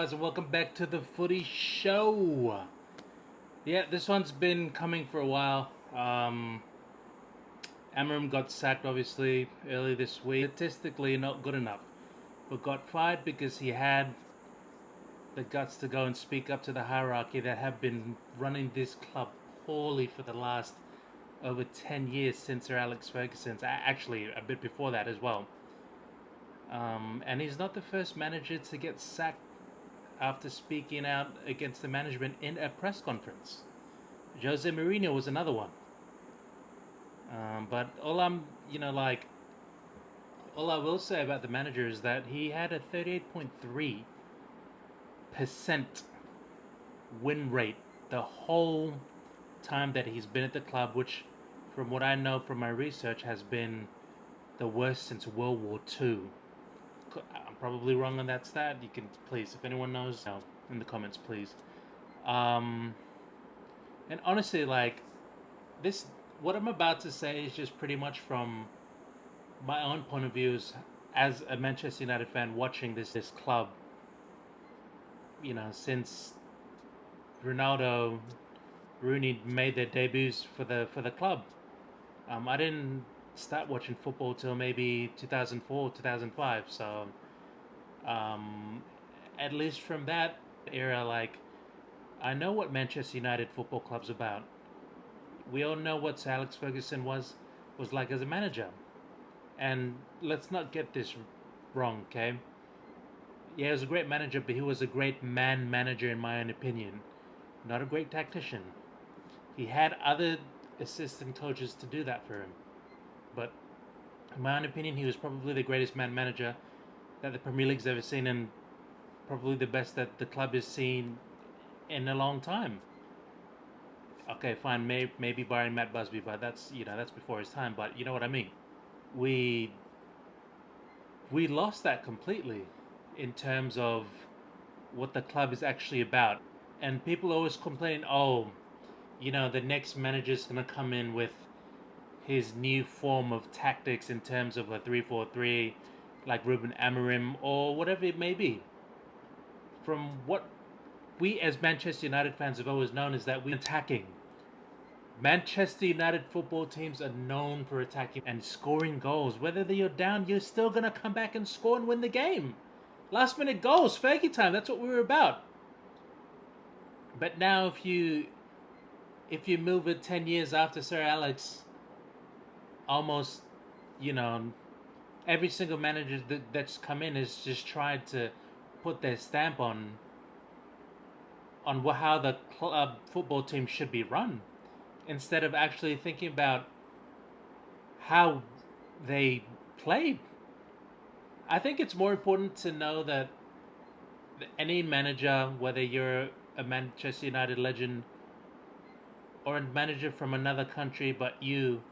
guys, and welcome back to the Footy Show. Yeah, this one's been coming for a while. Amarim got sacked, obviously, early this week. Statistically, not good enough, but got fired because he had the guts to go and speak up to the hierarchy that have been running this club poorly for the last over 10 years since Sir Alex Ferguson's. Actually, a bit before that as well. And he's not the first manager to get sacked after speaking out against the management in a press conference. Jose Mourinho was another one. But all all I will say about the manager is that he had a 38.3% win rate the whole time that he's been at the club, which, from what I know from my research, has been the worst since World War II. I'm probably wrong on that stat. You can please, if anyone knows, in the comments, please. And honestly, this, what I'm about to say is just pretty much from my own point of view as a Manchester United fan watching this club. Since Ronaldo, Rooney made their debuts for the club. I didn't start watching football till maybe 2004, 2005. So, at least from that era, I know what Manchester United Football Club's about. We all know what Sir Alex Ferguson was like as a manager. And let's not get this wrong, okay? Yeah, he was a great manager, but he was a great man manager in my own opinion. Not a great tactician. He had other assistant coaches to do that for him. But in my own opinion, he was probably the greatest man manager that the Premier League's ever seen, and probably the best that the club has seen in a long time. Okay, fine, maybe barring Matt Busby, but that's before his time. But you know what I mean. We lost that completely in terms of what the club is actually about. And people always complain, oh, the next manager's gonna come in with his new form of tactics in terms of a 3-4-3, like Ruben Amorim or whatever it may be. From what we as Manchester United fans have always known is that we're attacking. Manchester United football teams are known for attacking and scoring goals. Whether you're down, you're still going to come back and score and win the game. Last minute goals, Fergie time, that's what we were about. But now if you move it 10 years after Sir Alex, almost, every single manager that's come in has just tried to put their stamp on how the club football team should be run, instead of actually thinking about how they played. I think it's more important to know that any manager, whether you're a Manchester United legend or a manager from another country, but you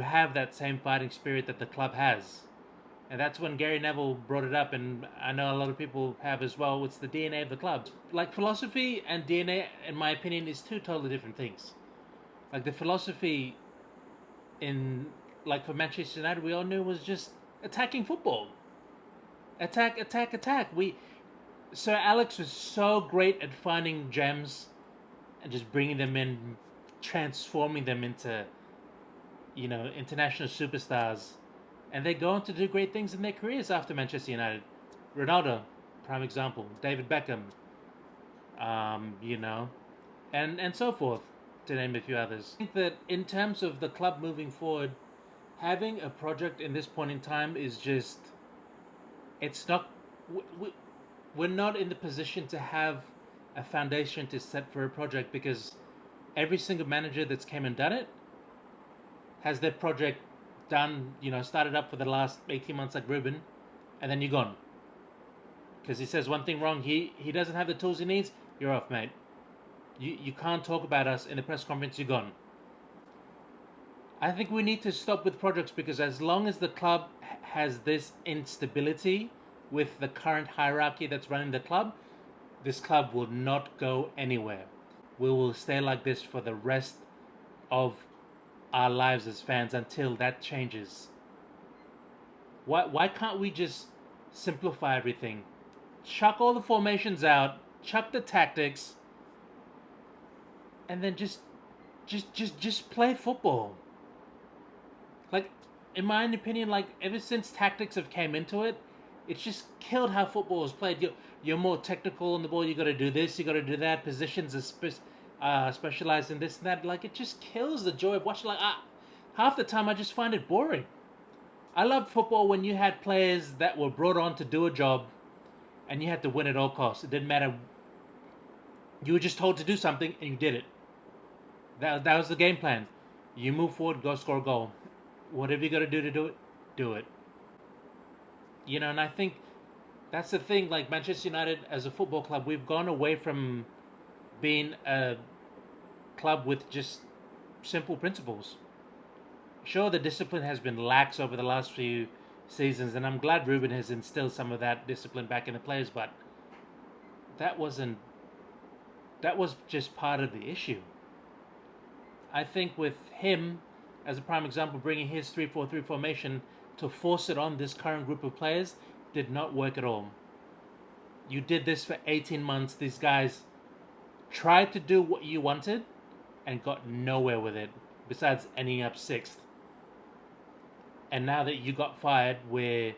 have that same fighting spirit that the club has. And that's when Gary Neville brought it up, and I know a lot of people have as well. It's the DNA of the club. Like, philosophy and DNA, in my opinion, is two totally different things. Like, the philosophy for Manchester United, we all knew was just attacking football. Attack, attack, attack. Sir Alex was so great at finding gems and just bringing them in, transforming them into, international superstars. And they go on to do great things in their careers after Manchester United. Ronaldo, prime example. David Beckham, and so forth, to name a few others. I think that in terms of the club moving forward, having a project in this point in time is just, it's not, we're not in the position to have a foundation to set for a project, because every single manager that's came and done it has their project done, started up for the last 18 months like Ruben, and then you're gone. Because he says one thing wrong, he doesn't have the tools he needs, you're off, mate. You can't talk about us in a press conference, you're gone. I think we need to stop with projects, because as long as the club has this instability with the current hierarchy that's running the club, this club will not go anywhere. We will stay like this for the rest of our lives as fans until that changes. Why can't we just simplify everything? chuck all the formations out, chuck the tactics, and then just play football. Like, in my opinion, like ever since tactics have came into it, it's just killed how football is played. You're more technical on the ball. You got to do this. You got to do that. Positions are specialized in this and that. Like, it just kills the joy of watching. Like, half the time I just find it boring. I loved football when you had players that were brought on to do a job, and you had to win at all costs. It didn't matter. You were just told to do something, and you did it. That was the game plan. You move forward, go score a goal. Whatever you got to do to do it, do it. And I think that's the thing. Like Manchester United as a football club, we've gone away from being a club with just simple principles. Sure, the discipline has been lax over the last few seasons, and I'm glad Ruben has instilled some of that discipline back in the players, but that wasn't that was just part of the issue. I think with him as a prime example, bringing his 3-4-3 formation to force it on this current group of players did not work at all. You did this for 18 months. These guys tried to do what you wanted and got nowhere with it, besides ending up 6th. And now that you got fired, we're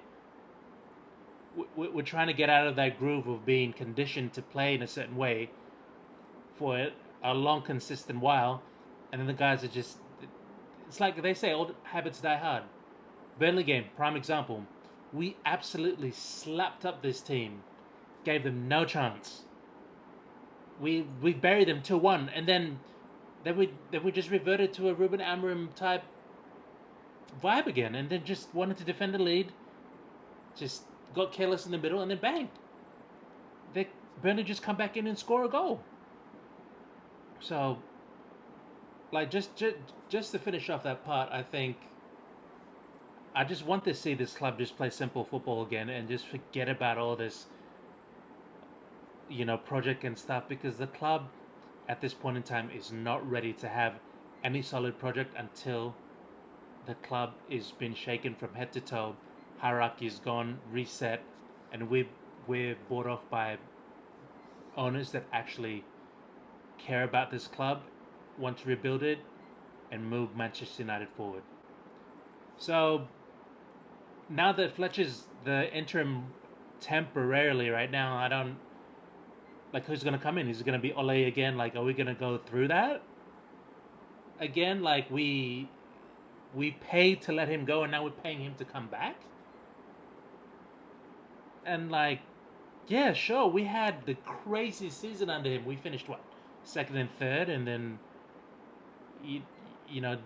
trying to get out of that groove of being conditioned to play in a certain way for a long, consistent while. And then the guys are just... It's like they say, old habits die hard. Burnley game, prime example. We absolutely slapped up this team. Gave them no chance. We buried them 2-1. And then we just reverted to a Ruben Amorim type vibe again. And then just wanted to defend the lead. Just got careless in the middle and then bang. Burnley just come back in and score a goal. So, like, just to finish off that part, I think I just want to see this club just play simple football again and just forget about all this, project and stuff, because the club at this point in time is not ready to have any solid project until the club is been shaken from head to toe, hierarchy is gone, reset, and we're bought off by owners that actually care about this club, want to rebuild it, and move Manchester United forward. So now that Fletcher's the interim temporarily right now, I don't like who's going to come in. Is it going to be Ole again? Like, are we going to go through that again? Like, we paid to let him go, and now we're paying him to come back. And like, yeah, sure, we had the crazy season under him. We finished what, 2nd and 3rd, and then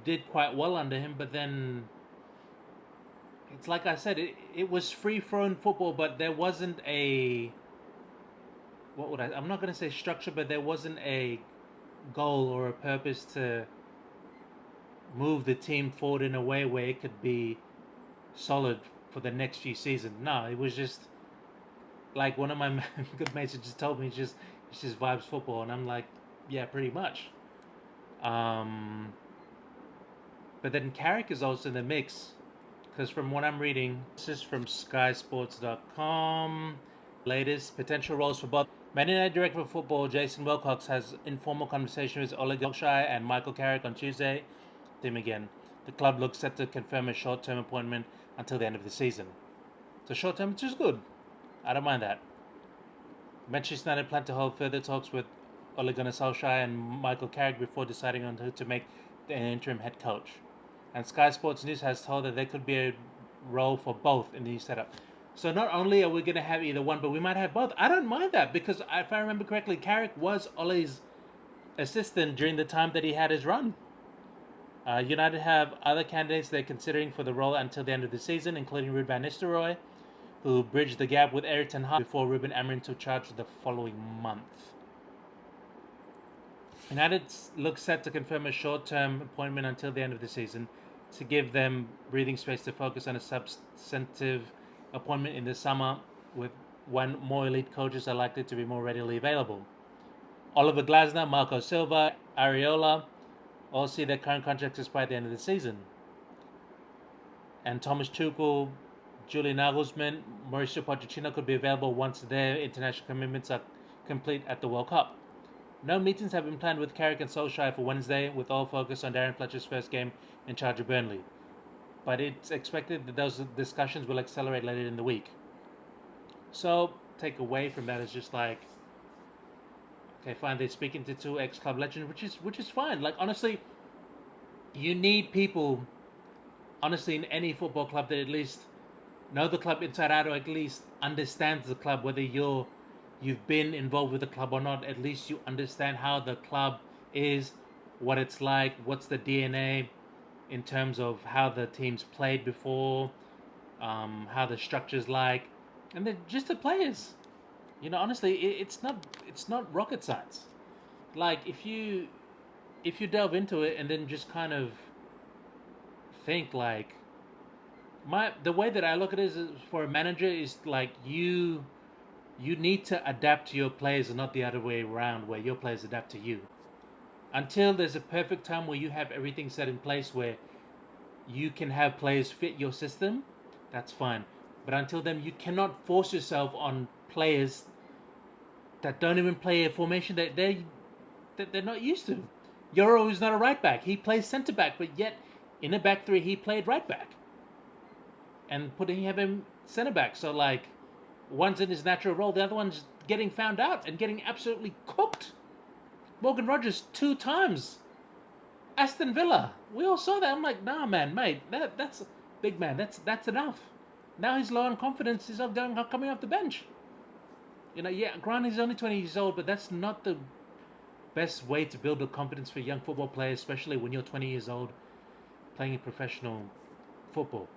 did quite well under him. But then it's like I said, it was free-flowing football, but there wasn't a I'm not going to say structure, but there wasn't a goal or a purpose to move the team forward in a way where it could be solid for the next few seasons. No, it was just like one of my good mates just told me, it's just vibes football, and I'm like, yeah, pretty much. But then Carrick is also in the mix, because from what I'm reading, this is from SkySports.com. Latest potential roles for both. Man United Director of Football Jason Wilcox has informal conversation with Ole Solskjaer and Michael Carrick on Tuesday. Them again. The club looks set to confirm a short-term appointment until the end of the season. So short-term, which is good. I don't mind that. Manchester United plan to hold further talks with Ole Solskjaer and Michael Carrick before deciding on who to make the interim head coach. And Sky Sports News has told that there could be a role for both in the new setup. So not only are we going to have either one, but we might have both. I don't mind that, because if I remember correctly, Carrick was Ole's assistant during the time that he had his run. United have other candidates they're considering for the role until the end of the season, including Ruud van Nistelrooy, who bridged the gap with Erik ten Hag before Ruben Amorim took charge the following month. United looks set to confirm a short-term appointment until the end of the season to give them breathing space to focus on a substantive appointment in the summer, with when more elite coaches are likely to be more readily available. Oliver Glasner, Marco Silva, Areola all see their current contracts expire at the end of the season. And Thomas Tuchel, Julian Nagelsmann, Mauricio Pochettino could be available once their international commitments are complete at the World Cup. No meetings have been planned with Carrick and Solskjaer for Wednesday, with all focus on Darren Fletcher's first game in charge of Burnley. But it's expected that those discussions will accelerate later in the week. So, take away from that is just like, okay, fine, they're speaking to two ex-club legends, which is fine. Like, honestly, you need people, honestly, in any football club that at least know the club inside out, or at least understands the club, whether you've been involved with the club or not. At least you understand how the club is, what it's like, what's the DNA in terms of how the teams played before, how the structure's like, and then just the players. Honestly, it's not rocket science. Like, if you delve into it and then just kind of think, like, the way that I look at it is, for a manager, is like, you need to adapt to your players and not the other way around, where your players adapt to you. Until there's a perfect time where you have everything set in place where you can have players fit your system, that's fine. But until then, you cannot force yourself on players that don't even play a formation that they're not used to. Euro is not a right back. He plays centre back, but yet in a back three he played right back. And putting him centre back. So, like, one's in his natural role, the other one's getting found out and getting absolutely cooked. Morgan Rogers 2 times. Aston Villa. We all saw that. I'm like, nah, man, mate, that's big man. That's enough. Now he's low on confidence. He's coming off the bench. Yeah, granted he's only 20 years old, but that's not the best way to build a confidence for young football players, especially when you're 20 years old playing in professional football.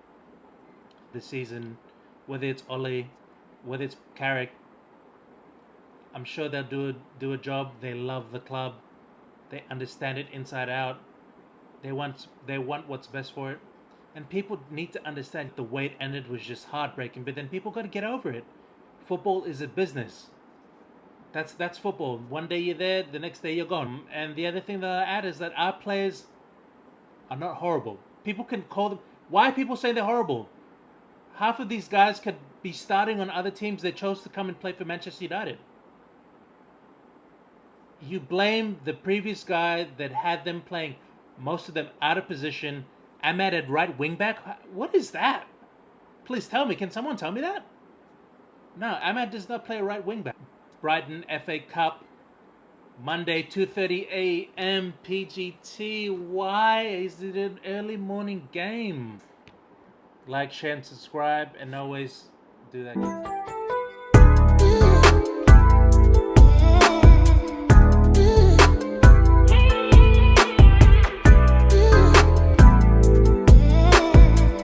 This season, whether it's Ole, whether it's Carrick, I'm sure they'll do a job. They love the club. They understand it inside out. They want what's best for it. And people need to understand the way it ended was just heartbreaking, but then people got to get over it. Football is a business. That's football. One day you're there, the next day you're gone. And the other thing that I add is that our players are not horrible. People can call them. Why are people saying they're horrible? Half of these guys could be starting on other teams. They chose to come and play for Manchester United. You blame the previous guy that had them playing, most of them out of position. Ahmad at right wing back. What is that? Please tell me. Can someone tell me that? No, Ahmad does not play a right wing back. Brighton FA Cup, Monday, 2:30 a.m. PGT. Why is it an early morning game? Like, share, and subscribe, and always do that.